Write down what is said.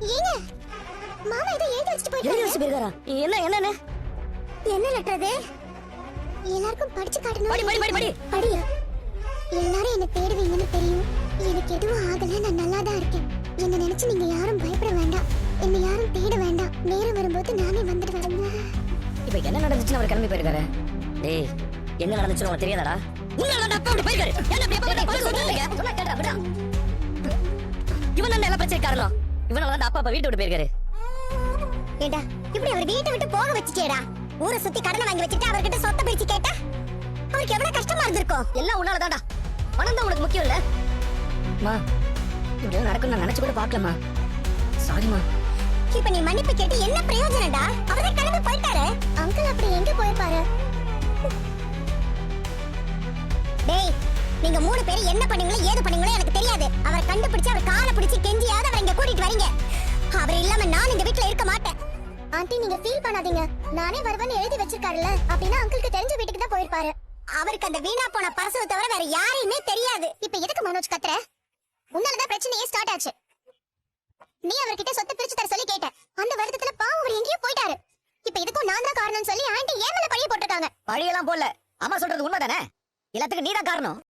ஏங்க மாமா இத எழுதி வச்சிட்டு போயிட்டாரு. எழுதி வச்சிட்டு போயிருக்காரா? என்ன என்ன லெட்டர் அது? எல்லாருக்கும் படிச்சு காட்டணும். படி. படியா? எல்லாரும் என்ன தேடுவீங்கன்னு தெரியும். எனக்கு எதுவும் ஆகல, நான் நல்லா தான் இருக்கேன். என்ன நினைச்சு நீங்க யாரும் பயப்பட வேண்டாம். என்ன யாரும் தேட வேண்டாம். நேரம் வரும்போது நானே வந்துடுவேன். இப்ப என்ன நடந்துச்சுன்னு அவர் கிளம்பி போயிருக்காரு. டேய், என்ன நடந்துச்சுன்னு உனக்கு தெரியாதாடா? உன்னால அப்பா அப்படி போயிருக்காரு. என்ன அப்படி அப்பா அப்படி சொல்றீங்க? சொன்னா கேட்டா விடா. இவன் தான் எல்லா பிரச்சனை காரணம். இவனால தான் அப்பா வீட்டை விட்டு போயிருக்காரு. ஏண்டா, இப்படி அவர் வீட்டை விட்டு போக வச்சிட்டேடா. ஊரை சுத்தி கடனை வாங்கி வச்சிட்டு அவர்கிட்ட சொத்தை பிரிச்சு கேட்டா அவருக்கு எவ்வளவு கஷ்டமா இருந்திருக்கும். எல்லாம் உன்னால தான்டா. பணம் தான் உனக்கு முக்கியம் இல்ல. மா, இப்படி நடக்கும் நான் நினைச்சு கூட பார்க்கலமா. சாரிமா. இப்ப நீ மன்னிப்பு கேட்டு என்ன பிரயோஜனம்டா? அவரே கிளம்பி போயிட்டாரு. அங்கிள் அப்படி எங்க போயிருப்பாரு? டேய், நீங்க 3 பேரும் என்ன பண்ணீங்களோ ஏது பண்ணீங்களோ எனக்கு தெரியாது. அவரை கண்டுபிடிச்சு அவர் காலை பிடிச்சு கெஞ்சியாவது அவரை இங்க கூட்டிட்டு வரீங்க. அவர் இல்லாம நான் இந்த வீட்ல இருக்க மாட்டேன். ஆண்டி, நீங்க ஃபீல் பண்ணாதீங்க. நானே வருவேன்னு எழுதி வச்சிருக்காருல்ல. அப்படின்னா அங்கிளுக்கு தெரிஞ்ச வீட்டுக்கு தான் போயிருப்பாரு. அவருக்கு அந்த வீணா போன பரசவை தவிர வேற யாரையுமே தெரியாது. இப்ப எதுக்கு மனோஜ் கத்துற? உன்னாலதான் பிரச்சனையே ஸ்டார்ட் ஆச்சு. நீ அவர்கிட்ட சொத்தை பிரிச்சு தர சொல்லி கேட்ட. அந்த வருத்தத்துல பாவம் அவர் எங்கேயோ போயிட்டாரு. இப்ப இதுக்கும் நான் தான் காரணம்னு சொல்லி ஆண்டி ஏன் மேல பழிய போட்டுருக்காங்க. பழியெல்லாம் போடல. அம்மா சொல்றது உண்மைதானே? எல்லாத்துக்கும் நீதான் காரணம்.